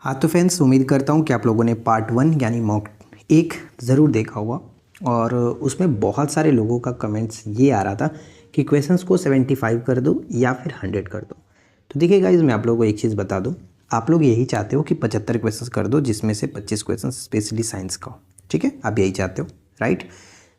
हाँ तो फ्रेंड्स, उम्मीद करता हूँ कि आप लोगों ने पार्ट 1 यानी मॉक 1 ज़रूर देखा होगा। और उसमें बहुत सारे लोगों का कमेंट्स ये आ रहा था कि क्वेश्चंस को 75 कर दो या फिर 100 कर दो। तो देखिए गाइज, मैं आप लोगों को एक चीज़ बता दूँ, आप लोग यही चाहते हो कि 75 क्वेश्चंस कर दो, जिसमें से 25 क्वेश्चन स्पेशली साइंस का हो। ठीक है, आप यही चाहते हो, राइट।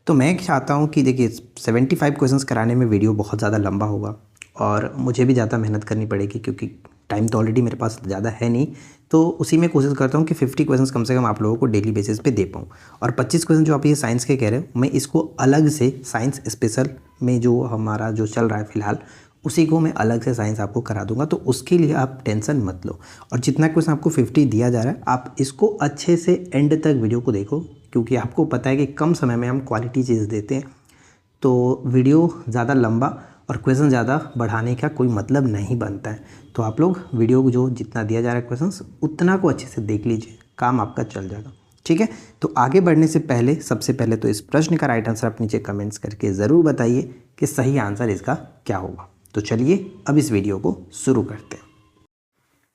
तो मैं चाहता हूँ कि देखिए 75 क्वेश्चंस कराने में वीडियो बहुत ज़्यादा लंबा होगा और मुझे भी ज़्यादा मेहनत करनी पड़ेगी, क्योंकि टाइम तो ऑलरेडी मेरे पास ज़्यादा है नहीं। तो उसी में कोशिश करता हूँ कि 50 क्वेश्चंस कम से कम आप लोगों को डेली बेसिस पे दे पाऊँ। और 25 क्वेश्चन जो आप ये साइंस के कह रहे हो, मैं इसको अलग से साइंस स्पेशल में जो हमारा जो चल रहा है फ़िलहाल, उसी को मैं अलग से साइंस आपको करा दूंगा। तो उसके लिए आप टेंशन मत लो। और जितना क्वेश्चन आपको 50 दिया जा रहा है, आप इसको अच्छे से एंड तक वीडियो को देखो, क्योंकि आपको पता है कि कम समय में हम क्वालिटी चीज़ देते हैं। तो वीडियो ज़्यादा लंबा और क्वेश्चन ज़्यादा बढ़ाने का कोई मतलब नहीं बनता है। तो आप लोग वीडियो को जो जितना दिया जा रहा है क्वेश्चंस, उतना को अच्छे से देख लीजिए, काम आपका चल जाएगा। ठीक है, तो आगे बढ़ने से पहले सबसे पहले तो इस प्रश्न का राइट आंसर आप नीचे कमेंट्स करके ज़रूर बताइए कि सही आंसर इसका क्या होगा। तो चलिए अब इस वीडियो को शुरू करते हैं।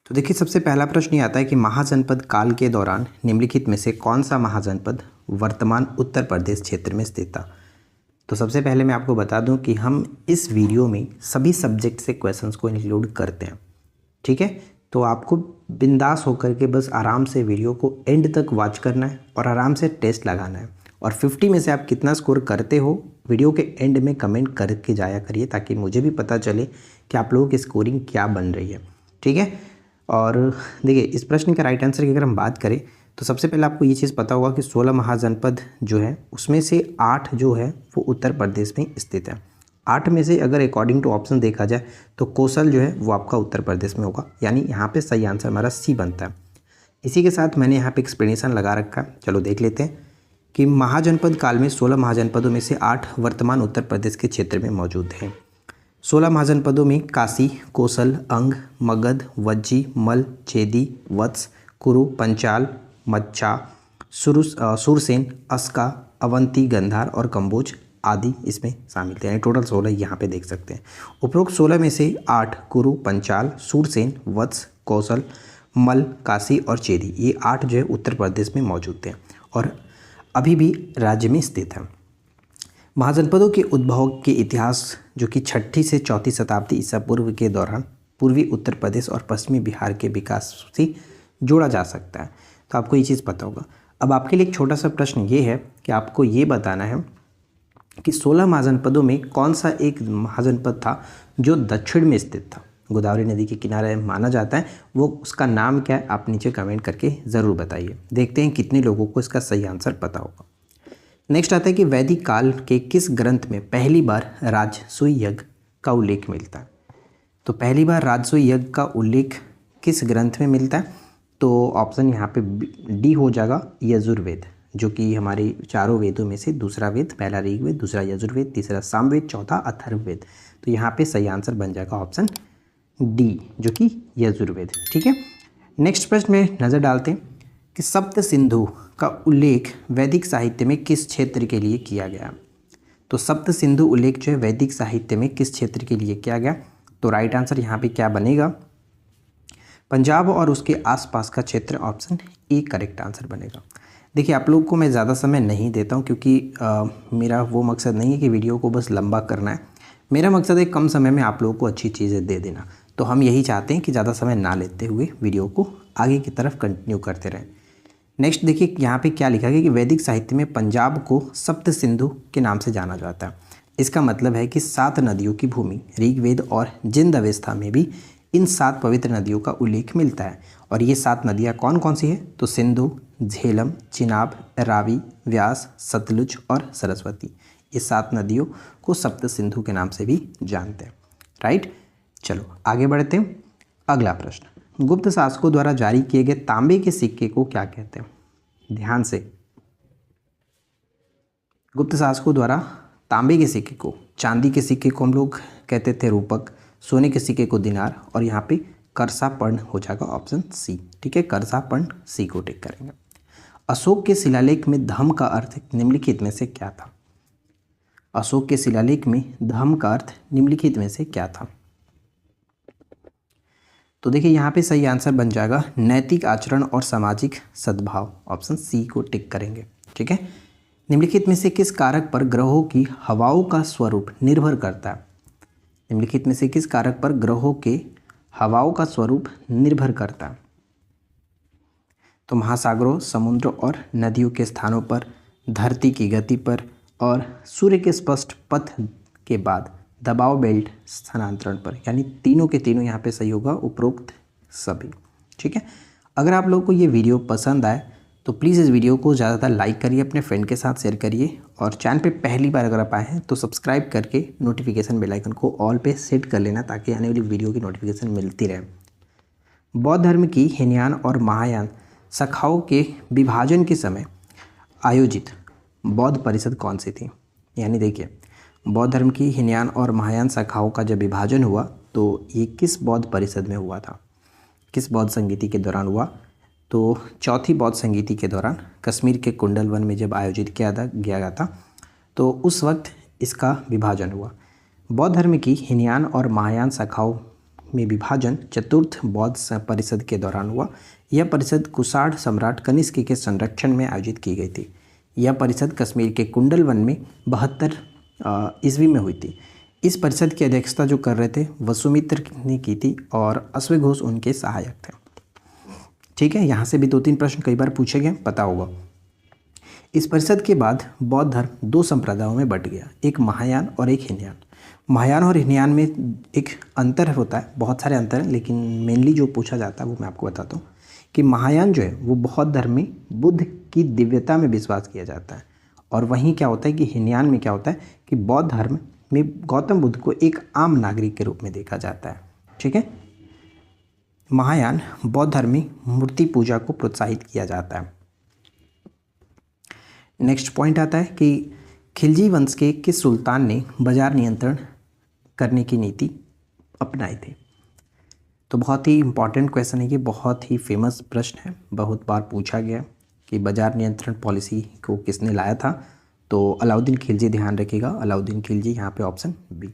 तो देखिए, सबसे पहला प्रश्न ये आता है कि महाजनपद काल के दौरान निम्नलिखित में से कौन सा महाजनपद वर्तमान उत्तर प्रदेश क्षेत्र में स्थित था। तो सबसे पहले मैं आपको बता दूं कि हम इस वीडियो में सभी सब्जेक्ट से क्वेश्चंस को इंक्लूड करते हैं। ठीक है, तो आपको बिंदास होकर के बस आराम से वीडियो को एंड तक वॉच करना है और आराम से टेस्ट लगाना है। और 50 में से आप कितना स्कोर करते हो, वीडियो के एंड में कमेंट करके जाया करिए, ताकि मुझे भी पता चले कि आप लोगों की स्कोरिंग क्या बन रही है। ठीक है, और देखिए इस प्रश्न का राइट आंसर की अगर हम बात करें, तो सबसे पहले आपको ये चीज़ पता होगा कि 16 महाजनपद जो है, उसमें से 8 जो है वो उत्तर प्रदेश में स्थित है। 8 में से अगर अकॉर्डिंग टू ऑप्शन देखा जाए तो कौशल जो है वो आपका उत्तर प्रदेश में होगा, यानी यहाँ पे सही आंसर हमारा सी बनता है। इसी के साथ मैंने यहाँ पे एक्सप्लेनेशन लगा रखा है, चलो देख लेते हैं कि महाजनपद काल में 16 महाजनपदों में से 8 वर्तमान उत्तर प्रदेश के क्षेत्र में मौजूद हैं। 16 महाजनपदों में काशी, कौशल, अंग, मगध, वज्जी, मल, छेदी, वत्स, कुरु, पंचाल, मच्छा, सुरसेन, अस्का, अवंती, गंधार और कंबोज आदि इसमें शामिल थे। यानी टोटल 16 यहाँ पे देख सकते हैं। उपरोक्त 16 में से 8 कुरु, पंचाल, सुरसेन, वत्स, कौशल, मल, काशी और चेदी, ये 8 जो है उत्तर प्रदेश में मौजूद थे और अभी भी राज्य में स्थित है। महाजनपदों के उद्भव के इतिहास जो कि 6ठी से 4वीं शताब्दी ईसा पूर्व के दौरान पूर्वी उत्तर प्रदेश और पश्चिमी बिहार के विकास से जोड़ा जा सकता है। तो आपको ये चीज़ पता होगा। अब आपके लिए एक छोटा सा प्रश्न ये है कि आपको ये बताना है कि 16 महाजनपदों में कौन सा एक महाजनपद था जो दक्षिण में स्थित था, गोदावरी नदी के किनारे माना जाता है, वो उसका नाम क्या है, आप नीचे कमेंट करके ज़रूर बताइए। देखते हैं कितने लोगों को इसका सही आंसर पता होगा। नेक्स्ट आता है कि वैदिक काल के किस ग्रंथ में पहली बार राजसूय यज्ञ का उल्लेख मिलता है। तो पहली बार राजसूय यज्ञ का उल्लेख किस ग्रंथ में मिलता है, तो ऑप्शन यहाँ पे डी हो जाएगा, यजुर्वेद, जो कि हमारे चारों वेदों में से दूसरा वेद, पहला ऋग्वेद, दूसरा यजुर्वेद, तीसरा सामवेद, चौथा अथर्ववेद। तो यहाँ पे सही आंसर बन जाएगा ऑप्शन डी, जो कि यजुर्वेद। ठीक है, नेक्स्ट प्रश्न में नज़र डालते हैं कि सप्त सिंधु का उल्लेख वैदिक साहित्य में किस क्षेत्र के लिए किया गया। तो सप्त सिंधु उल्लेख जो है वैदिक साहित्य में किस क्षेत्र के लिए किया गया, तो राइट आंसर यहाँ पे क्या बनेगा, पंजाब और उसके आसपास का क्षेत्र, ऑप्शन ए करेक्ट आंसर बनेगा। देखिए आप लोग को मैं ज़्यादा समय नहीं देता हूँ, क्योंकि मेरा वो मकसद नहीं है कि वीडियो को बस लंबा करना है। मेरा मकसद है कम समय में आप लोगों को अच्छी चीज़ें दे देना। तो हम यही चाहते हैं कि ज़्यादा समय ना लेते हुए वीडियो को आगे की तरफ कंटिन्यू करते रहें। नेक्स्ट देखिए यहाँ पे क्या लिखा गया कि वैदिक साहित्य में पंजाब को सप्त सिंधु के नाम से जाना जाता है। इसका मतलब है कि 7 नदियों की भूमि, ऋग्वेद और जिंद अवस्था में भी इन 7 पवित्र नदियों का उल्लेख मिलता है। और ये 7 नदियाँ कौन कौन सी है, तो सिंधु, झेलम, चिनाब, रावी, व्यास, सतलुज और सरस्वती। ये 7 नदियों को सप्त सिंधु के नाम से भी जानते हैं, राइट। चलो आगे बढ़ते हैं। अगला प्रश्न, गुप्त शासकों द्वारा जारी किए गए तांबे के सिक्के को क्या कहते हैं। ध्यान से, गुप्त शासकों द्वारा तांबे के सिक्के को, चांदी के सिक्के को हम लोग कहते थे रूपक, सोने के सिक्के को दिनार, और यहाँ पे करसापर्ण हो जाएगा ऑप्शन सी। ठीक है, करसापर्ण सी को टिक करेंगे। अशोक के शिलालेख में धम का अर्थ निम्नलिखित में से क्या था। अशोक के शिलालेख में धम का अर्थ निम्नलिखित में से क्या था। तो देखिए यहाँ पे सही आंसर बन जाएगा नैतिक आचरण और सामाजिक सद्भाव, ऑप्शन सी को टिक करेंगे। ठीक है, निम्नलिखित में से किस कारक पर ग्रहों की हवाओं का स्वरूप निर्भर करता है? निम्नलिखित में से किस कारक पर ग्रहों के हवाओं का स्वरूप निर्भर करता है? तो महासागरों, समुद्र और नदियों के स्थानों पर, धरती की गति पर और सूर्य के स्पष्ट पथ के बाद दबाव बेल्ट स्थानांतरण पर, यानी तीनों के तीनों यहाँ पे सही होगा, उपरोक्त सभी। ठीक है, अगर आप लोगों को ये वीडियो पसंद आए तो प्लीज़ इस वीडियो को ज़्यादातर लाइक करिए, अपने फ्रेंड के साथ शेयर करिए और चैनल पे पहली बार अगर आप आए हैं तो सब्सक्राइब करके नोटिफिकेशन बेल आइकन को ऑल पे सेट कर लेना ताकि आने वाली वीडियो की नोटिफिकेशन मिलती रहे। बौद्ध धर्म की हीनयान और महायान शाखाओं के विभाजन के समय आयोजित बौद्ध परिषद कौन सी थी? यानी देखिए, बौद्ध धर्म की हीनयान और महायान शाखाओं का जब विभाजन हुआ तो ये किस बौद्ध परिषद में हुआ था, किस बौद्ध संगीति के दौरान हुआ? तो चौथी बौद्ध संगीति के दौरान कश्मीर के कुंडल वन में जब आयोजित किया गया था तो उस वक्त इसका विभाजन हुआ। बौद्ध धर्म की हीनयान और महायान शाखाओं में विभाजन चतुर्थ बौद्ध परिषद के दौरान हुआ। यह परिषद कुषाण सम्राट कनिष्क के संरक्षण में आयोजित की गई थी। यह परिषद कश्मीर के कुंडल वन में 72 ईस्वी में हुई थी। इस परिषद की अध्यक्षता जो कर रहे थे वसुमित्र ने की थी और अश्वघोष उनके सहायक थे। ठीक है, यहाँ से भी 2-3 प्रश्न कई बार पूछे गए, पता होगा। इस परिषद के बाद बौद्ध धर्म 2 संप्रदायों में बंट गया, एक महायान और एक हीनयान। महायान और हीनयान में एक अंतर होता है, बहुत सारे अंतर हैं, लेकिन मेनली जो पूछा जाता है वो मैं आपको बताता हूँ कि महायान जो है वो बौद्ध धर्म में बुद्ध की दिव्यता में विश्वास किया जाता है, और वहीं क्या होता है कि हीनयान में क्या होता है कि बौद्ध धर्म में गौतम बुद्ध को एक आम नागरिक के रूप में देखा जाता है। ठीक है, महायान बौद्ध धर्म में मूर्ति पूजा को प्रोत्साहित किया जाता है। नेक्स्ट पॉइंट आता है कि खिलजी वंश के किस सुल्तान ने बाजार नियंत्रण करने की नीति अपनाई थी? तो बहुत ही इंपॉर्टेंट क्वेश्चन है ये, बहुत ही फेमस प्रश्न है, बहुत बार पूछा गया कि बाजार नियंत्रण पॉलिसी को किसने लाया था? तो अलाउद्दीन खिलजी, ध्यान रखिएगा, अलाउद्दीन खिलजी, यहाँ पे ऑप्शन बी।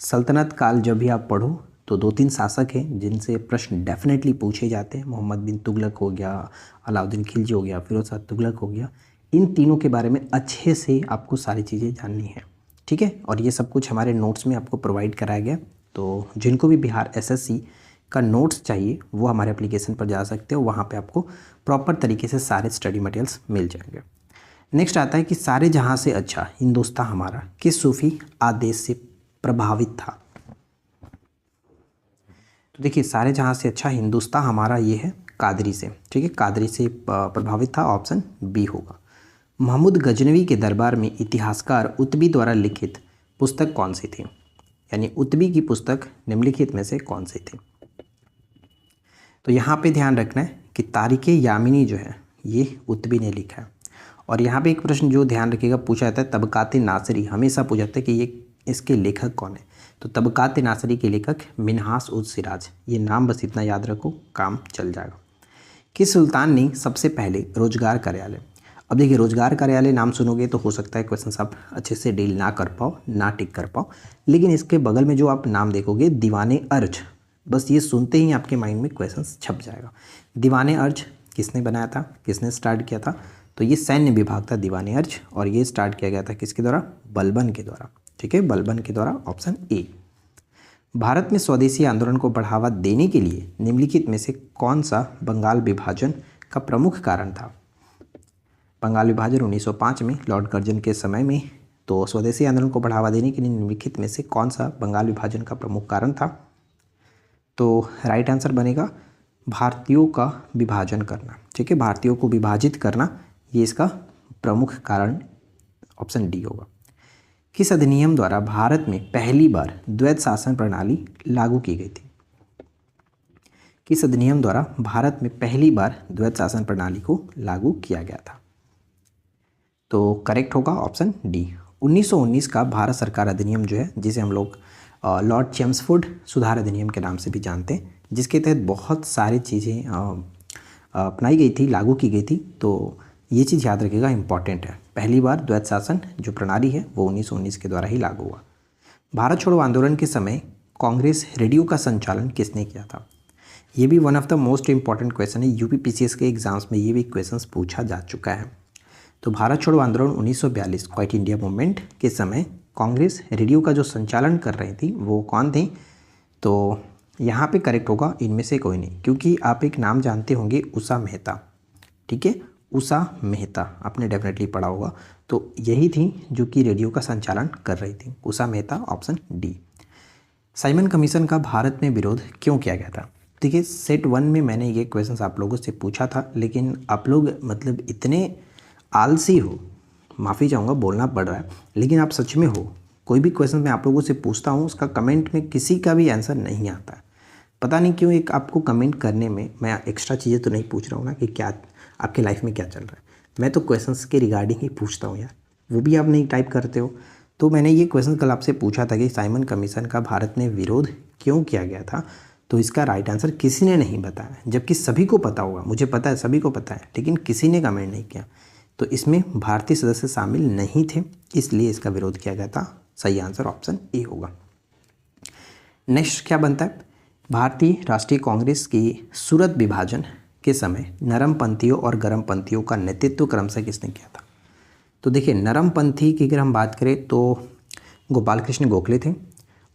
सल्तनत काल जब भी आप पढ़ो तो 2-3 शासक हैं जिनसे प्रश्न डेफिनेटली पूछे जाते हैं। मोहम्मद बिन तुगलक हो गया, अलाउद्दीन खिलजी हो गया, फिरोज शाह तुगलक हो गया। इन तीनों के बारे में अच्छे से आपको सारी चीज़ें जाननी है। ठीक है, और ये सब कुछ हमारे नोट्स में आपको प्रोवाइड कराया गया। तो जिनको भी बिहार एसएससी का नोट्स चाहिए वो हमारे एप्लीकेशन पर जा सकते हो, वहाँ पे आपको प्रॉपर तरीके से सारे स्टडी मटेरियल्स मिल जाएंगे। नेक्स्ट आता है कि सारे जहाँ से अच्छा हिंदुस्तान हमारा किस सूफी आदेश से प्रभावित था? तो देखिए, सारे जहाँ से अच्छा हिंदुस्तान हमारा ये है कादरी से। ठीक है, कादरी से प्रभावित था, ऑप्शन बी होगा। महमूद गजनवी के दरबार में इतिहासकार उत्बी द्वारा लिखित पुस्तक कौन सी थी? यानी उत्बी की पुस्तक निम्नलिखित में से कौन सी थी? तो यहाँ पे ध्यान रखना है कि तारीख़ यामिनी जो है ये उत्बी ने लिखा है। और यहाँ पे एक प्रश्न जो ध्यान रखिएगा पूछा जाता है, तबकात नासरी, हमेशा पूछा जाता है कि ये इसके लेखक कौन है? तो तबकात नासरी के लेखक मिन्हास उज सिराज। ये नाम बस इतना याद रखो, काम चल जाएगा। किस सुल्तान ने सबसे पहले रोजगार कार्यालय? अब देखिए, रोजगार कार्यालय नाम सुनोगे तो हो सकता है क्वेश्चन आप अच्छे से डील ना कर पाओ, ना टिक कर पाओ, लेकिन इसके बगल में जो आप नाम देखोगे दीवाने अर्ज, बस ये सुनते ही आपके माइंड में क्वेश्चन छप जाएगा। दीवाने अर्ज किसने बनाया था, किसने स्टार्ट किया था? तो ये सैन्य विभाग था दीवाने अर्ज, और ये स्टार्ट किया गया था किसके द्वारा? बलबन के द्वारा। ठीक है, बलबन के द्वारा, ऑप्शन ए। भारत में स्वदेशी आंदोलन को बढ़ावा देने के लिए निम्नलिखित में से कौन सा बंगाल विभाजन का प्रमुख कारण था? बंगाल विभाजन 1905 में लॉर्ड कर्जन के समय में। तो स्वदेशी आंदोलन को बढ़ावा देने के लिए निम्नलिखित में से कौन सा बंगाल विभाजन का प्रमुख कारण था? तो राइट आंसर बनेगा भारतीयों का विभाजन करना। ठीक है, भारतीयों को विभाजित करना, ये इसका प्रमुख कारण ऑप्शन डी होगा। किस अधिनियम द्वारा भारत में पहली बार द्वैत शासन प्रणाली लागू की गई थी? किस अधिनियम द्वारा भारत में पहली बार द्वैत शासन प्रणाली को लागू किया गया था? तो करेक्ट होगा ऑप्शन डी, 1919 का भारत सरकार अधिनियम जो है, जिसे हम लोग लॉर्ड चेम्सफोर्ड सुधार अधिनियम के नाम से भी जानते हैं, जिसके तहत बहुत सारी चीज़ें अपनाई गई थी, लागू की गई थी। तो ये चीज़ याद रखिएगा, इंपॉर्टेंट है। पहली बार द्वैत शासन जो प्रणाली है वो 1919 के द्वारा ही लागू हुआ। भारत छोड़ो आंदोलन के समय कांग्रेस रेडियो का संचालन किसने किया था? ये भी one of the most important question है, यूपीपीसीएस के एग्जाम्स में ये भी क्वेश्चंस पूछा जा चुका है। तो भारत छोड़ो आंदोलन 1942 क्वाइट इंडिया मूवमेंट के समय कांग्रेस रेडियो का जो संचालन कर रही थी वो कौन थी? तो यहाँ पे करेक्ट होगा इनमें से कोई नहीं, क्योंकि आप एक नाम जानते होंगे उषा मेहता। ठीक है, उषा मेहता आपने डेफिनेटली पढ़ा होगा। तो यही थी जो कि रेडियो का संचालन कर रही थी, Usha Mehta, option D. Simon commission का भारत में विरोध क्यों किया गया था? देखिए सेट 1 में मैंने ये क्वेश्चन आप लोगों से पूछा था, लेकिन आप लोग मतलब इतने आलसी हो, माफ़ी चाहूँगा बोलना पड़ रहा है, लेकिन आप सच में हो। कोई भी क्वेश्चन मैं आप लोगों से पूछता हूँ उसका कमेंट में किसी का भी आंसर नहीं आता है, पता नहीं क्यों। एक आपको कमेंट करने में मैं एक्स्ट्रा चीज़ें तो नहीं पूछ रहा हूँ ना कि क्या आपके लाइफ में क्या चल रहा है, मैं तो क्वेश्चंस के रिगार्डिंग ही पूछता हूँ यार, वो भी आप नहीं टाइप करते हो। तो मैंने ये क्वेश्चन कल आपसे पूछा था कि साइमन कमीशन का भारत में विरोध क्यों किया गया था, तो इसका राइट आंसर किसी ने नहीं बताया, जबकि सभी को पता होगा, मुझे पता है सभी को पता है, लेकिन किसी ने कमेंट नहीं किया। तो इसमें भारतीय सदस्य शामिल नहीं थे, इसलिए इसका विरोध किया गया था। सही आंसर ऑप्शन ए होगा। नेक्स्ट क्या बनता है? भारतीय राष्ट्रीय कांग्रेस की सूरत विभाजन के समय नरमपंथियों और गर्मपंथियों का नेतृत्व क्रमशः किसने किया था? तो देखिए नरमपंथी की अगर हम बात करें तो गोपाल कृष्ण गोखले थे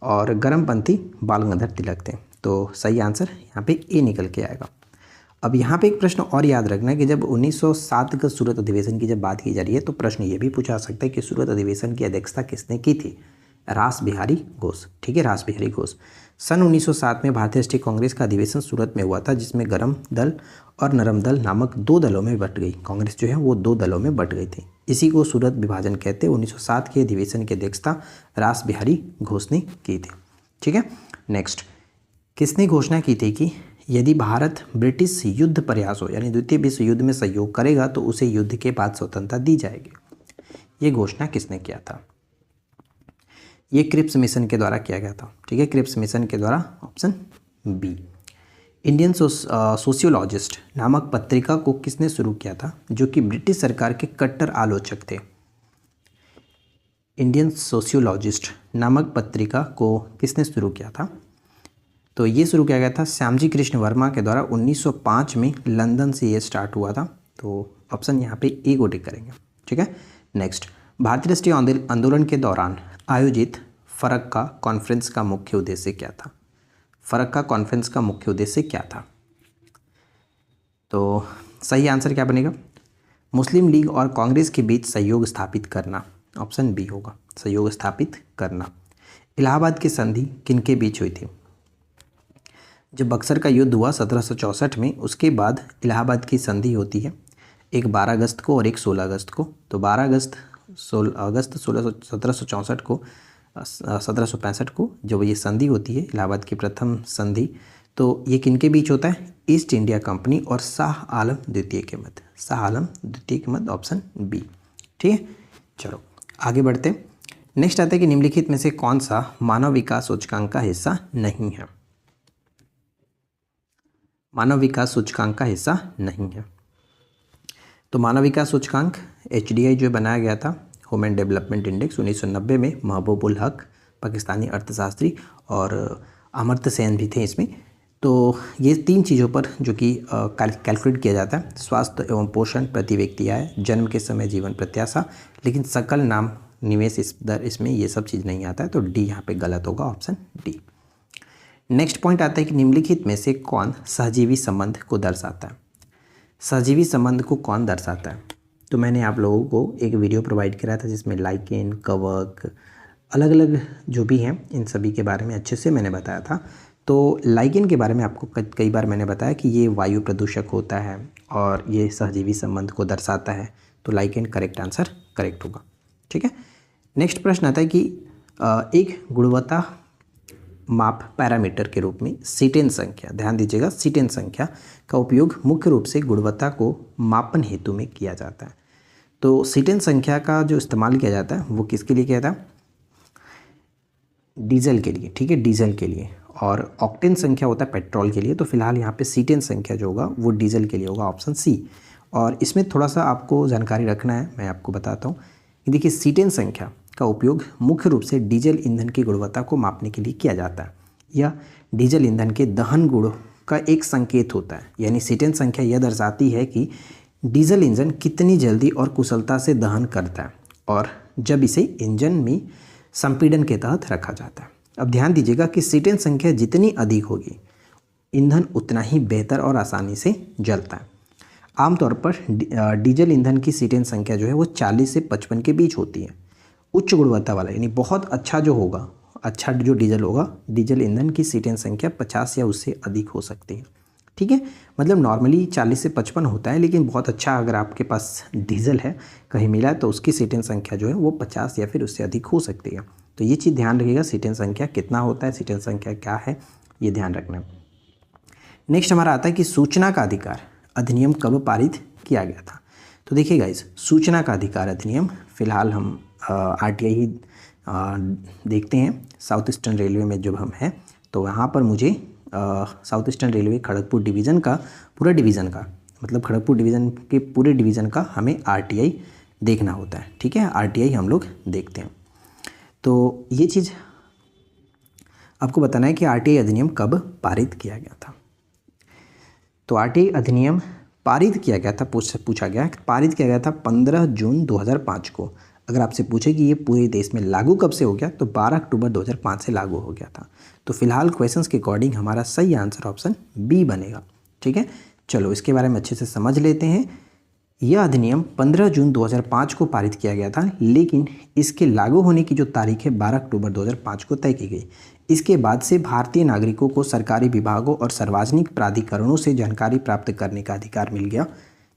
और गर्मपंथी बाल गंगाधर तिलक थे। तो सही आंसर यहाँ पे ए निकल के आएगा। अब यहाँ पे एक प्रश्न और याद रखना है कि जब 1907 का सूरत अधिवेशन की जब बात की जा रही है तो प्रश्न ये भी पूछा जा सकता है कि सूरत अधिवेशन की अध्यक्षता किसने की थी? रास बिहारी घोष। ठीक है, रास बिहारी घोष। सन 1907 में भारतीय राष्ट्रीय कांग्रेस का अधिवेशन सूरत में हुआ था, जिसमें गर्म दल और नरम दल नामक दो दलों में बट गई। कांग्रेस जो है वो दो दलों में बट गई थी, इसी को सूरत विभाजन कहते हैं। 1907 के अधिवेशन की अध्यक्षता रास बिहारी घोष ने की थी। ठीक है, नेक्स्ट किसने घोषणा की थी कि यदि भारत ब्रिटिश युद्ध प्रयासों यानी द्वितीय विश्व युद्ध में सहयोग करेगा तो उसे युद्ध के बाद स्वतंत्रता दी जाएगी? ये घोषणा किसने किया था? ये क्रिप्स मिशन के द्वारा किया गया था। ठीक है, क्रिप्स मिशन के द्वारा, ऑप्शन बी। इंडियन सोशियोलॉजिस्ट नामक पत्रिका को किसने शुरू किया था, जो कि ब्रिटिश सरकार के कट्टर आलोचक थे? इंडियन सोशियोलॉजिस्ट नामक पत्रिका को किसने शुरू किया था? तो ये शुरू किया गया था श्यामजी कृष्ण वर्मा के द्वारा 1905 में लंदन से ये स्टार्ट हुआ था। तो ऑप्शन यहाँ पे ए को टिक करेंगे। ठीक है, नेक्स्ट भारतीय राष्ट्रीय आंदोलन के दौरान आयोजित फरक्का कॉन्फ्रेंस का मुख्य उद्देश्य क्या था? फरक्का कॉन्फ्रेंस का मुख्य उद्देश्य क्या था? तो सही आंसर क्या बनेगा? मुस्लिम लीग और कांग्रेस के बीच सहयोग स्थापित करना, ऑप्शन बी होगा, सहयोग स्थापित करना। इलाहाबाद की संधि किनके बीच हुई थी? जब बक्सर का युद्ध हुआ 1764 में, उसके बाद इलाहाबाद की संधि होती है, एक 12 अगस्त को और एक 16 अगस्त को। तो 12 अगस्त 1764 को 1765 को जब ये संधि होती है, इलाहाबाद की प्रथम संधि, तो ये किनके बीच होता है? ईस्ट इंडिया कंपनी और शाह आलम द्वितीय के मध्य, शाह आलम द्वितीय के मध्य, ऑप्शन बी। ठीक है, चलो आगे बढ़ते हैं। नेक्स्ट आता है कि निम्नलिखित में से कौन सा मानव विकास सूचकांक का हिस्सा नहीं है? मानव विकास सूचकांक का हिस्सा नहीं है। तो मानव विकास सूचकांक HDI जो बनाया गया था, ह्यूमन डेवलपमेंट इंडेक्स, 1990 में महबूबुल हक पाकिस्तानी अर्थशास्त्री और अमर्त्य सेन भी थे इसमें। तो ये तीन चीज़ों पर जो कि कैलकुलेट किया जाता है, स्वास्थ्य एवं पोषण, प्रति व्यक्ति आय, जन्म के समय जीवन प्रत्याशा, लेकिन सकल नाम निवेश इस दर इसमें ये सब चीज़ नहीं आता है। तो डी यहाँ पे गलत होगा, ऑप्शन डी। नेक्स्ट पॉइंट आता है कि निम्नलिखित में से कौन सहजीवी संबंध को दर्शाता है? सहजीवी संबंध को कौन दर्शाता है? तो मैंने आप लोगों को एक वीडियो प्रोवाइड कराया था जिसमें लाइकेन, कवक, अलग अलग जो भी हैं इन सभी के बारे में अच्छे से मैंने बताया था। तो लाइकेन के बारे में आपको कई बार मैंने बताया कि ये वायु प्रदूषक होता है और ये सहजीवी संबंध को दर्शाता है। तो लाइकेन करेक्ट आंसर करेक्ट होगा। ठीक है, नेक्स्ट प्रश्न आता है कि एक गुणवत्ता माप पैरामीटर के रूप में सीटेन संख्या, ध्यान दीजिएगा, सीटेन संख्या का उपयोग मुख्य रूप से गुणवत्ता को मापन हेतु में किया जाता है। तो सीटेन संख्या का जो इस्तेमाल किया जाता है वो किसके लिए किया जाता है? डीजल के लिए। ठीक है, डीजल के लिए। और ऑक्टेन संख्या होता है पेट्रोल के लिए। तो फिलहाल यहाँ पे सीटेन संख्या जो होगा वो डीजल के लिए होगा, ऑप्शन सी। और इसमें थोड़ा सा आपको जानकारी रखना है, मैं आपको बताता हूँ। देखिए सीटेन संख्या का उपयोग मुख्य रूप से डीजल ईंधन की गुणवत्ता को मापने के लिए किया जाता है, या डीजल ईंधन के दहन गुण का एक संकेत होता है, यानी सीटेन संख्या यह दर्शाती है कि डीजल इंजन कितनी जल्दी और कुशलता से दहन करता है और जब इसे इंजन में संपीड़न के तहत रखा जाता है। अब ध्यान दीजिएगा कि सीटेन संख्या जितनी अधिक होगी ईंधन उतना ही बेहतर और आसानी से जलता है। आमतौर पर डीजल ईंधन की सीटेन संख्या जो है वो 40 से 55 के बीच होती है। उच्च गुणवत्ता वाला यानी बहुत अच्छा जो होगा, अच्छा जो डीजल होगा, डीजल ईंधन की सीटेन संख्या 50 या उससे अधिक हो सकती है। ठीक है, मतलब नॉर्मली 40 से 55 होता है, लेकिन बहुत अच्छा अगर आपके पास डीजल है कहीं मिला है तो उसकी सीटेन संख्या जो है वो 50 या फिर उससे अधिक हो सकती है। तो ये चीज़ ध्यान रखिएगा, सीटेन संख्या कितना होता है, सीटेन संख्या क्या है, ये ध्यान रखना। नेक्स्ट हमारा आता है कि सूचना का अधिकार अधिनियम कब पारित किया गया था। तो देखिए गाइस, सूचना का अधिकार अधिनियम फिलहाल हम आरटीआई ही देखते हैं। साउथ ईस्टर्न रेलवे में जब हम हैं तो वहाँ पर मुझे south eastern railway Kharagpur division का पूरा डिवीज़न का, मतलब खड़गपुर डिवीज़न के पूरे डिवीज़न का हमें आरटीआई देखना होता है। ठीक है, आरटीआई हम लोग देखते हैं। तो ये चीज़ आपको बताना है कि आरटीआई अधिनियम कब पारित किया गया था। तो आरटीआई अधिनियम पारित किया गया था, पूछा गया पारित किया गया था 15 जून 2005 को। अगर आपसे पूछे कि ये पूरे देश में लागू कब से हो गया तो 12 अक्टूबर 2005 से लागू हो गया था। तो फिलहाल क्वेश्चंस के अकॉर्डिंग हमारा सही आंसर ऑप्शन बी बनेगा। ठीक है, चलो इसके बारे में अच्छे से समझ लेते हैं। यह अधिनियम 15 जून 2005 को पारित किया गया था, लेकिन इसके लागू होने की जो तारीख है 12 अक्टूबर 2005 को तय की गई। इसके बाद से भारतीय नागरिकों को सरकारी विभागों और सार्वजनिक प्राधिकरणों से जानकारी प्राप्त करने का अधिकार मिल गया,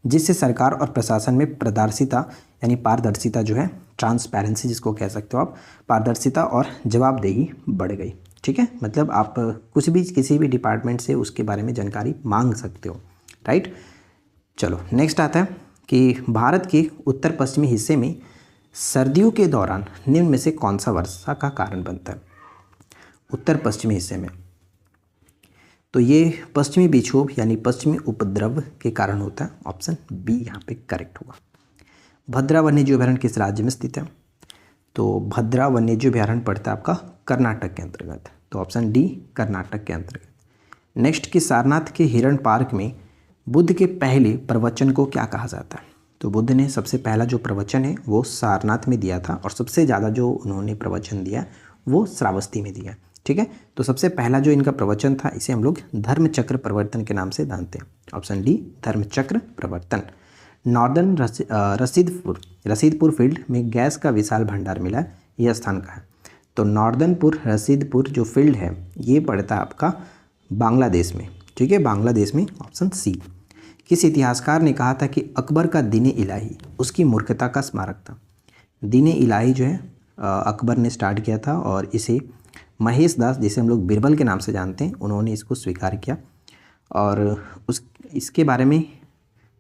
जिससे सरकार और प्रशासन में पारदर्शिता यानी पारदर्शिता जो है, ट्रांसपेरेंसी जिसको कह सकते हो आप, पारदर्शिता और जवाबदेही बढ़ गई। ठीक है, मतलब आप कुछ भी किसी भी डिपार्टमेंट से उसके बारे में जानकारी मांग सकते हो। राइट, चलो नेक्स्ट आता है कि भारत के उत्तर पश्चिमी हिस्से में सर्दियों के दौरान निम्न में से कौन सा वर्षा का कारण बनता है। उत्तर पश्चिमी हिस्से में तो ये पश्चिमी विक्षोभ यानी पश्चिमी उपद्रव के कारण होता है। ऑप्शन बी यहाँ पे करेक्ट होगा। भद्रा वन्यजीव अभयारण्य किस राज्य में स्थित है। तो भद्रा वन्यजीव अभयारण्य पड़ता है आपका कर्नाटक के अंतर्गत, तो ऑप्शन डी कर्नाटक के अंतर्गत। नेक्स्ट कि सारनाथ के हिरण पार्क में बुद्ध के पहले प्रवचन को क्या कहा जाता है। तो बुद्ध ने सबसे पहला जो प्रवचन है वो सारनाथ में दिया था और सबसे ज़्यादा जो उन्होंने प्रवचन दिया वो श्रावस्ती में दिया। ठीक है, तो सबसे पहला जो इनका प्रवचन था इसे हम लोग धर्मचक्र प्रवर्तन के नाम से जानते हैं। ऑप्शन डी धर्मचक्र प्रवर्तन। नॉर्दर्न रसीदपुर फील्ड में गैस का विशाल भंडार मिला, यह स्थान कहाँ है। तो नॉर्दर्नपुर रसीदपुर जो फील्ड है ये पड़ता है आपका बांग्लादेश में। ठीक है, बांग्लादेश में। Option C. किस इतिहासकार ने कहा था कि अकबर का दीन-ए इलाही उसकी मूर्खता का स्मारक था। दीन-ए इलाही जो है अकबर ने स्टार्ट किया था और इसे महेश दास, जिसे हम लोग बिरबल के नाम से जानते हैं, उन्होंने इसको स्वीकार किया। और इसके बारे में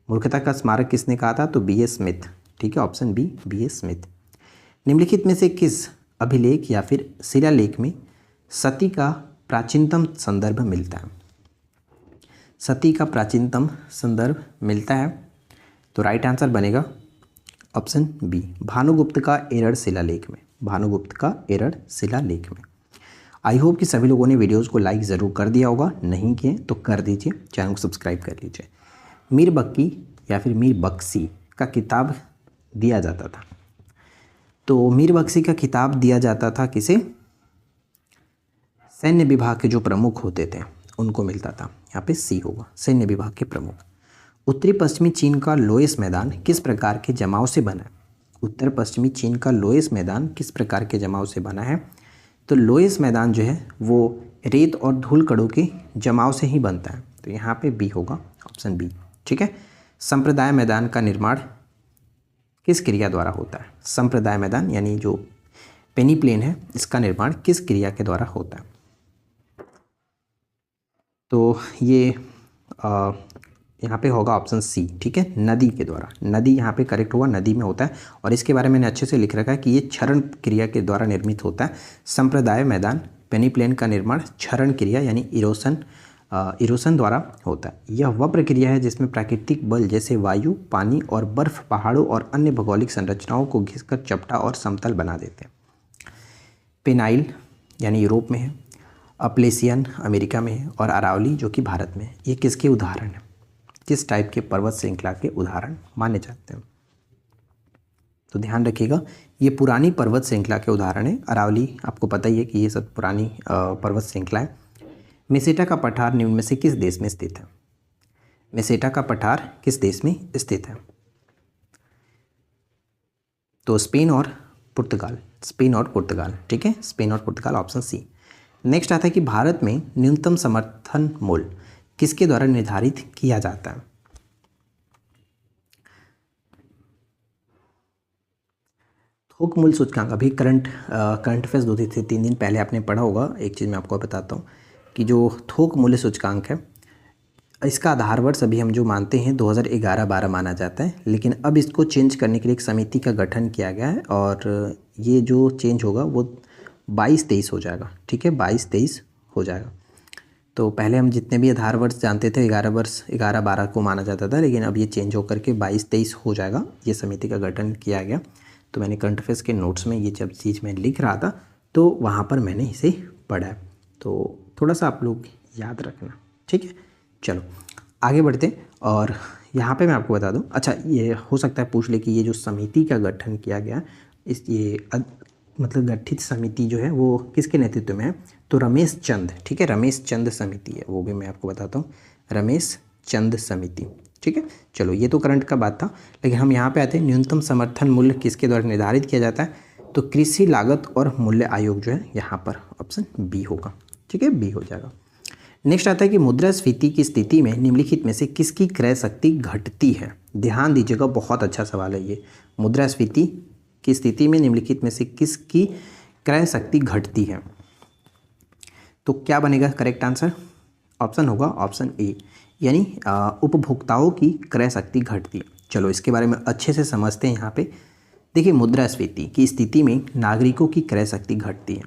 मूर्खता का स्मारक किसने कहा था, तो बी ए स्मिथ। ठीक है, option B B A Smith. निम्नलिखित में से किस अभिलेख या फिर शिलालेख में सती का प्राचीनतम संदर्भ मिलता है। सती का प्राचीनतम संदर्भ मिलता है, तो राइट आंसर बनेगा ऑप्शन बी भानुगुप्त का एरड़ शिलालेख में। भानुगुप्त का एरड़ शिलालेख में। आई होप कि सभी लोगों ने वीडियोस को लाइक ज़रूर कर दिया होगा, नहीं किए तो कर दीजिए, चैनल को सब्सक्राइब कर लीजिए। मीर बक्की या फिर मीर बख्शी का किताब दिया जाता था। तो मीर बख्शी का किताब दिया जाता था किसे, सैन्य विभाग के जो प्रमुख होते थे उनको मिलता था। यहाँ पे सी होगा, सैन्य विभाग के प्रमुख। उत्तरी पश्चिमी चीन का लोएस मैदान किस प्रकार के जमाव से बना है। उत्तर पश्चिमी चीन का लोएस मैदान किस प्रकार के जमाव से बना है। तो लोएस मैदान जो है वो रेत और धूल कणों के जमाव से ही बनता है, तो यहाँ पे बी होगा, ऑप्शन बी। ठीक है, संप्रदाय मैदान का निर्माण किस क्रिया द्वारा होता है। संप्रदाय मैदान यानी जो पेनी प्लेन है इसका निर्माण किस क्रिया के द्वारा होता है। तो ये यहाँ पे होगा ऑप्शन सी। ठीक है, नदी के द्वारा। नदी यहाँ पे करेक्ट होगा, नदी में होता है। और इसके बारे में मैंने अच्छे से लिख रखा है कि ये क्षरण क्रिया के द्वारा निर्मित होता है। संप्रदाय मैदान पेनी प्लेन का निर्माण क्षरण क्रिया यानी इरोसन द्वारा होता है। यह वह प्रक्रिया है जिसमें प्राकृतिक बल जैसे वायु, पानी और बर्फ पहाड़ों और अन्य भौगोलिक संरचनाओं को घिसकर चपटा और समतल बना देते हैं। पेनाइल यानी यूरोप में है। अपलेसियन अमेरिका में है और अरावली जो कि भारत में है। ये किसके उदाहरण हैं, किस टाइप के पर्वत श्रृंखला के उदाहरण माने जाते हैं? तो ध्यान रखिएगा, ये पुरानी पर्वत श्रृंखला के उदाहरण है। अरावली आपको पता ही है कि ये सब पुरानी पर्वत श्रृंखला है। मेसेटा का पठार निम्न में से किस देश में स्थित है? मेसेटा का पठार किस देश में स्थित है? तो स्पेन और पुर्तगाल, स्पेन और पुर्तगाल, ठीक है, स्पेन और पुर्तगाल, ऑप्शन सी। नेक्स्ट आता है कि भारत में न्यूनतम समर्थन मूल्य किसके द्वारा निर्धारित किया जाता है? थोक मूल्य सूचकांक, अभी करंट अफेयर्स 2 से 3 दिन पहले आपने पढ़ा होगा। एक चीज़ मैं आपको बताता हूँ कि जो थोक मूल्य सूचकांक है, इसका आधार वर्ष अभी हम जो मानते हैं 2011-12 माना जाता है, लेकिन अब इसको चेंज करने के लिए एक समिति का गठन किया गया है और ये जो चेंज होगा वो 22-23 हो जाएगा, ठीक है, 22-23 हो जाएगा। तो पहले हम जितने भी आधार वर्ष जानते थे 11-12 को माना जाता था, लेकिन अब ये चेंज होकर के 22-23 हो जाएगा। ये समिति का गठन किया गया। तो मैंने करंट अफेयर्स के नोट्स में ये जब चीज़ मैं लिख रहा था तो वहाँ पर मैंने इसे पढ़ा है, तो थोड़ा सा आप लोग याद रखना, ठीक है। चलो आगे बढ़ते हैं और यहाँ पे मैं आपको बता दूँ, अच्छा ये हो सकता है पूछ ले कि ये जो समिति का गठन किया गया मतलब गठित समिति जो है वो किसके नेतृत्व में है? तो रमेश चंद, ठीक है, रमेश चंद समिति है, वो भी मैं आपको बताता हूँ, रमेश चंद समिति, ठीक है। चलो ये तो करंट का बात था, लेकिन हम यहाँ पे आते हैं न्यूनतम समर्थन मूल्य किसके द्वारा निर्धारित किया जाता है? तो कृषि लागत और मूल्य आयोग जो है यहाँ पर ऑप्शन बी होगा, ठीक है, बी हो जाएगा। नेक्स्ट आता है कि मुद्रास्फीति की स्थिति में निम्नलिखित में से किसकी क्रय शक्ति घटती है? ध्यान दीजिएगा, बहुत अच्छा सवाल है ये। मुद्रास्फीति की स्थिति में निम्नलिखित में से किसकी क्रय शक्ति घटती है? तो क्या बनेगा करेक्ट आंसर? ऑप्शन होगा ऑप्शन ए, यानी उपभोक्ताओं की क्रय शक्ति घटती है। चलो इसके बारे में अच्छे से समझते हैं। यहाँ पे देखिए, मुद्रास्फीति की स्थिति में नागरिकों की क्रय शक्ति घटती है।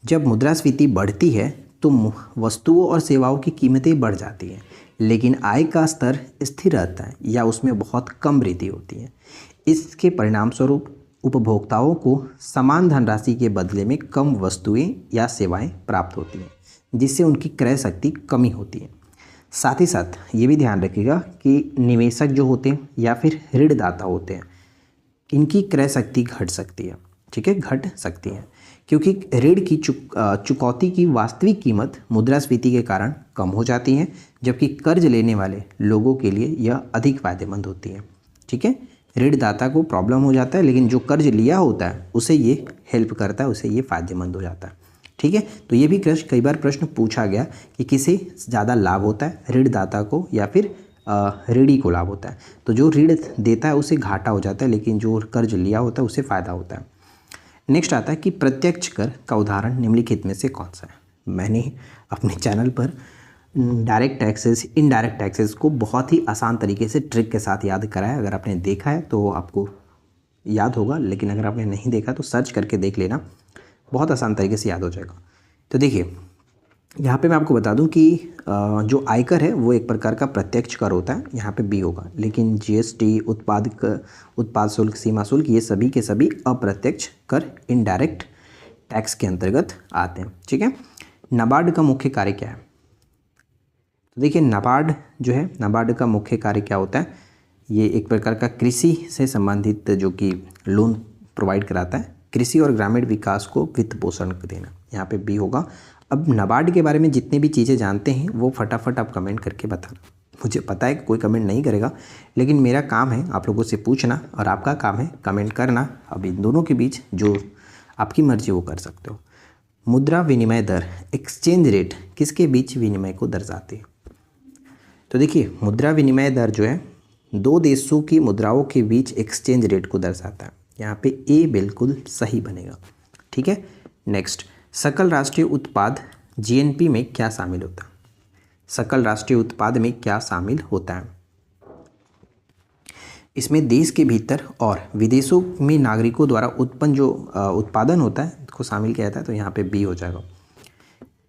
जब मुद्रास्फीति बढ़ती है तो वस्तुओं और सेवाओं की कीमतें बढ़ जाती हैं, लेकिन आय का स्तर स्थिर रहता है या उसमें बहुत कम वृद्धि होती है। इसके परिणाम स्वरूप उपभोक्ताओं को समान धनराशि के बदले में कम वस्तुएं या सेवाएं प्राप्त होती हैं, जिससे उनकी क्रय शक्ति कमी होती है। साथ ही साथ ये भी ध्यान रखिएगा कि निवेशक जो होते हैं या फिर ऋणदाता होते हैं, इनकी क्रय शक्ति घट सकती है, ठीक है, घट सकती है, क्योंकि ऋण की चुकौती की वास्तविक कीमत मुद्रास्फीति के कारण कम हो जाती है, जबकि कर्ज लेने वाले लोगों के लिए यह अधिक फायदेमंद होती है, ठीक है। ऋणदाता को प्रॉब्लम हो जाता है, लेकिन जो कर्ज लिया होता है उसे ये हेल्प करता है, उसे ये फायदेमंद हो जाता है, ठीक है। तो ये भी कई बार प्रश्न पूछा गया कि किसे ज़्यादा लाभ होता है, ऋणदाता को या फिर ऋणी को लाभ होता है? तो जो ऋण देता है उसे घाटा हो जाता है, लेकिन जो कर्ज लिया होता है उसे फ़ायदा होता है। नेक्स्ट आता है कि प्रत्यक्ष कर का उदाहरण निम्नलिखित में से कौन सा है? मैंने अपने चैनल पर डायरेक्ट टैक्सेस, इनडायरेक्ट टैक्सेस को बहुत ही आसान तरीके से ट्रिक के साथ याद कराया। अगर आपने देखा है तो आपको याद होगा, लेकिन अगर आपने नहीं देखा तो सर्च करके देख लेना, बहुत आसान तरीके से याद हो जाएगा। तो देखिए यहाँ पे मैं आपको बता दूं कि जो आयकर है वो एक प्रकार का प्रत्यक्ष कर होता है, यहाँ पे बी होगा, लेकिन जीएसटी, उत्पाद शुल्क, सीमा शुल्क, ये सभी के सभी अप्रत्यक्ष कर, इनडायरेक्ट टैक्स के अंतर्गत आते हैं, ठीक है। नाबार्ड का मुख्य कार्य क्या है? तो देखिए नाबार्ड जो है, नाबार्ड का मुख्य कार्य क्या होता है? ये एक प्रकार का कृषि से संबंधित जो कि लोन प्रोवाइड कराता है, कृषि और ग्रामीण विकास को वित्त पोषण देना, यहाँ पे बी होगा। अब नाबार्ड के बारे में जितनी भी चीज़ें जानते हैं वो फटाफट आप कमेंट करके बताना। मुझे पता है कि कोई कमेंट नहीं करेगा, लेकिन मेरा काम है आप लोगों से पूछना और आपका काम है कमेंट करना। अब इन दोनों के बीच जो आपकी मर्जी वो कर सकते हो। मुद्रा विनिमय दर, एक्सचेंज रेट, किसके बीच विनिमय को दर्शाती है? तो देखिए मुद्रा विनिमय दर जो है दो देशों की मुद्राओं के बीच एक्सचेंज रेट को दर्शाता है। यहाँ पे ए बिल्कुल सही बनेगा, ठीक है। नेक्स्ट, सकल राष्ट्रीय उत्पाद जीएनपी में क्या शामिल होता है? सकल राष्ट्रीय उत्पाद में क्या शामिल होता है? इसमें देश के भीतर और विदेशों में नागरिकों द्वारा उत्पन्न जो उत्पादन होता है को शामिल किया जाता है, तो यहाँ पे बी हो जाएगा।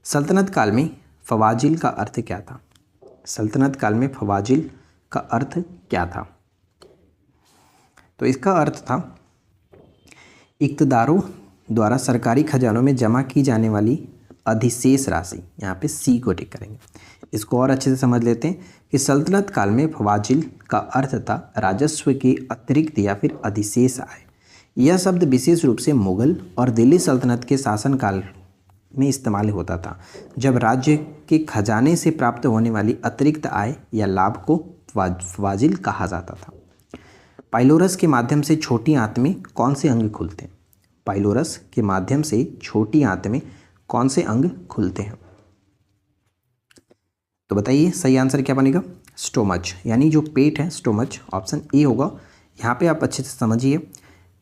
सल्तनत काल में फवाजिल का अर्थ क्या था? सल्तनत काल में फवाजिल का अर्थ क्या था? तो इसका अर्थ था इक़्तिदारों द्वारा सरकारी खजानों में जमा की जाने वाली अधिशेष राशि, यहाँ पे सी को टिक करेंगे। इसको और अच्छे से समझ लेते हैं कि सल्तनत काल में फवाजिल का अर्थ था राजस्व के अतिरिक्त या फिर अधिशेष आय। यह शब्द विशेष रूप से मुगल और दिल्ली सल्तनत के शासनकाल में इस्तेमाल होता था, जब राज्य के खजाने से प्राप्त होने वाली अतिरिक्त आय या लाभ को फवाजिल कहा जाता था। पाइलोरस के माध्यम से छोटी आंत में कौन से अंग खुलते हैं? पाइलोरस के माध्यम से छोटी आंत में कौन से अंग खुलते हैं? तो बताइए सही आंसर क्या बनेगा? स्टोमच, यानी जो पेट है स्टोमच, ऑप्शन ए होगा। यहाँ पे आप अच्छे से समझिए,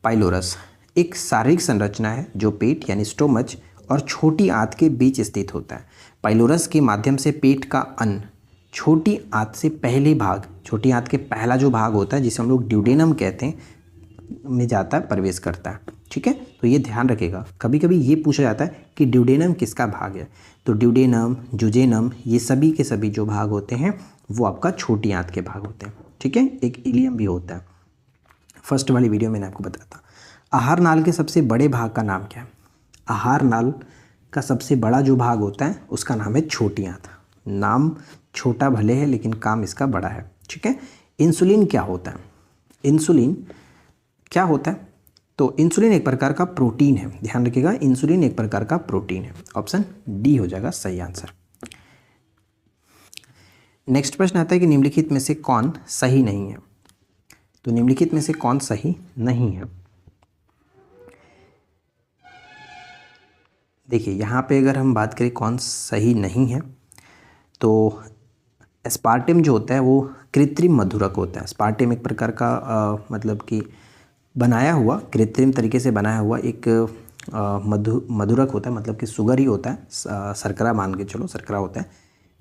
पाइलोरस एक शारीरिक संरचना है जो पेट यानी स्टोमच और छोटी आंत के बीच स्थित होता है। पाइलोरस के माध्यम से पेट का अन्न छोटी आंत से पहले भाग, छोटी आंत के पहला जो भाग होता है जिसे हम लोग ड्यूडेनम कहते हैं, में जाता है, प्रवेश करता है। ठीक है, तो ये ध्यान रखिएगा। कभी कभी ये पूछा जाता है कि ड्यूडेनम किसका भाग है, तो ड्यूडेनम, जुजेनम, ये सभी के सभी जो भाग होते हैं वो आपका छोटी आंत के भाग होते हैं। ठीक है, एक इलियम भी होता है। फर्स्ट वाली वीडियो मैंने आपको बताया था। आहार नाल के सबसे बड़े भाग का नाम क्या है? आहार नाल का सबसे बड़ा जो भाग होता है उसका नाम है छोटी आंत। नाम छोटा भले है लेकिन काम इसका बड़ा है। ठीक है, इंसुलिन क्या होता है? इंसुलिन क्या होता है? तो इंसुलिन एक प्रकार का प्रोटीन है, ध्यान रखिएगा, इंसुलिन एक प्रकार का प्रोटीन है। ऑप्शन डी हो जाएगा सही आंसर। नेक्स्ट प्रश्न आता है कि निम्नलिखित में से कौन सही नहीं है? तो निम्नलिखित में से कौन सही नहीं है? देखिए यहाँ पे अगर हम बात करें कौन सही नहीं है, तो एस्पार्टिम जो होता है वो कृत्रिम मधुरक होता है। एस्पार्टिम एक प्रकार का मतलब कि बनाया हुआ, कृत्रिम तरीके से बनाया हुआ एक मधुरक होता है, मतलब कि शुगर ही होता है, शर्करा मान के चलो, शर्करा होता है।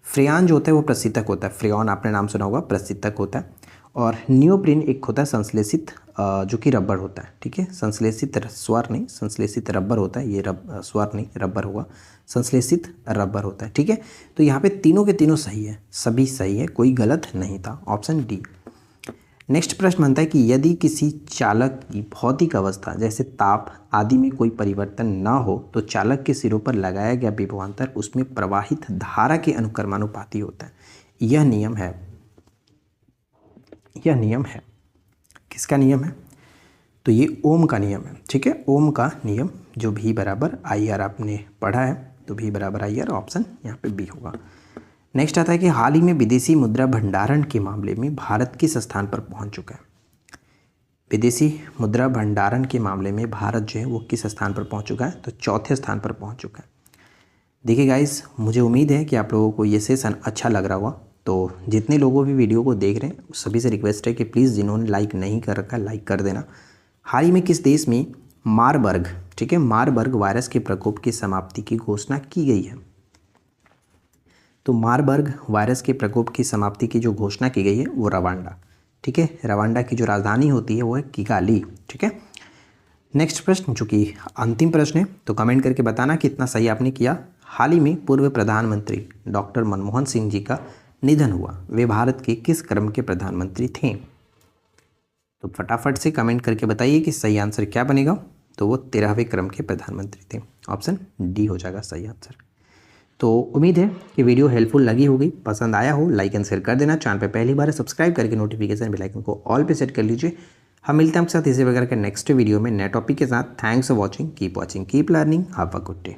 फ्रेयान जो होता है वो प्रशीतक होता है, फ्रेयॉन आपने नाम सुना होगा, प्रशीतक होता है। और नियोप्रिन एक होता है संश्लेषित जो कि रबर होता है। ठीक है, संश्लेषित स्वर नहीं, संश्लेषित रबर होता है, ये स्वर नहीं रबर होगा, संश्लेषित रबर होता है। ठीक है, तो यहाँ पे तीनों के तीनों सही है, सभी सही है, कोई गलत नहीं था, ऑप्शन डी। नेक्स्ट प्रश्न बनता है कि यदि किसी चालक की भौतिक अवस्था जैसे ताप आदि में कोई परिवर्तन ना हो तो चालक के सिरों पर लगाया गया विभवांतर उसमें प्रवाहित धारा के अनुक्रमानुपाती होता है। यह नियम है, यह नियम है, किसका नियम है? तो ये ओम का नियम है। ठीक है, ओम का नियम, जो भी बराबर आई आर आपने पढ़ा है, तो भी बराबर आई आर, ऑप्शन यहाँ पे बी होगा। नेक्स्ट आता है कि हाल ही में विदेशी मुद्रा भंडारण के मामले में भारत किस स्थान पर पहुंच चुका है? विदेशी मुद्रा भंडारण के मामले में भारत जो है वो किस स्थान पर पहुंच चुका है? तो चौथे स्थान पर पहुंच चुका है। देखिए गाइस, मुझे उम्मीद है कि आप लोगों को ये सेशन अच्छा लग रहा होगा। तो जितने लोगों भी वीडियो को देख रहे हैं सभी से रिक्वेस्ट है कि प्लीज़ जिन्होंने लाइक नहीं कर रखा है लाइक कर देना। हाल ही में किस देश में मारबर्ग, ठीक है, मारबर्ग वायरस के प्रकोप की समाप्ति की घोषणा की गई है? तो मारबर्ग वायरस के प्रकोप की समाप्ति की जो घोषणा की गई है वो रवांडा, ठीक है, रवांडा की जो राजधानी होती है वो है किगाली। ठीक है, नेक्स्ट प्रश्न जो कि अंतिम प्रश्न है, तो कमेंट करके बताना कितना सही आपने किया। हाल ही में पूर्व प्रधानमंत्री डॉक्टर मनमोहन सिंह जी का निधन हुआ, वे भारत के किस क्रम के प्रधानमंत्री थे? तो फटाफट से कमेंट करके बताइए कि सही आंसर क्या बनेगा। तो वो 13वें क्रम के प्रधानमंत्री थे, ऑप्शन डी हो जाएगा सही आंसर। तो उम्मीद है कि वीडियो हेल्पफुल लगी होगी, पसंद आया हो लाइक एंड शेयर कर देना। चैनल पे पहली बार है सब्सक्राइब करके नोटिफिकेशन बेल आइकन को ऑल पे सेट कर लीजिए। हम मिलते हैं आपके साथ इसी प्रकार के नेक्स्ट वीडियो में नए टॉपिक के साथ। Thanks for watching, keep learning, have a good day.